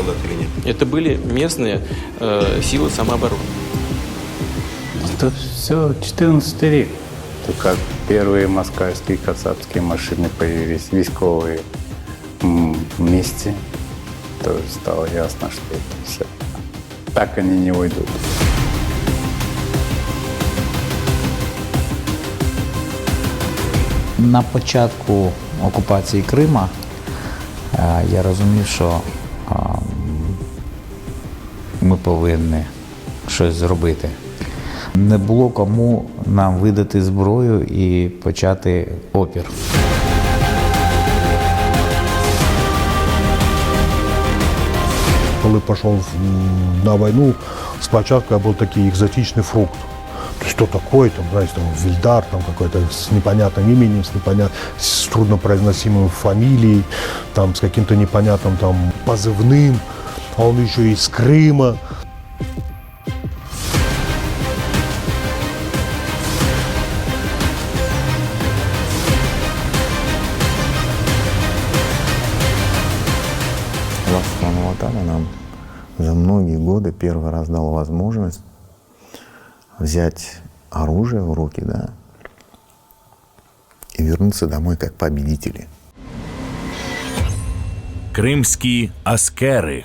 солдат или нет? Это были местные силы самообороны. Это все 14 век. Это как первые москальские кацапские машины появились, військовые вместе. Тоже стало ясно, что это все. Так они не уйдут. На початку окупації Крима я розумів, що ми повинні щось зробити. Не було кому нам видати зброю і почати опір. Коли пішов на війну, спочатку я був такий екзотичний фрукт. Что такое, там, знаете, там, Вильдар, там, какой-то с непонятным именем, с труднопроизносимой фамилией, там, с каким-то непонятным там, позывным, а он еще и из Крыма. Лахман Уатара нам за многие годы первый раз дал возможность взять оружие в руки, да, и вернуться домой как победители. Кримські аскери.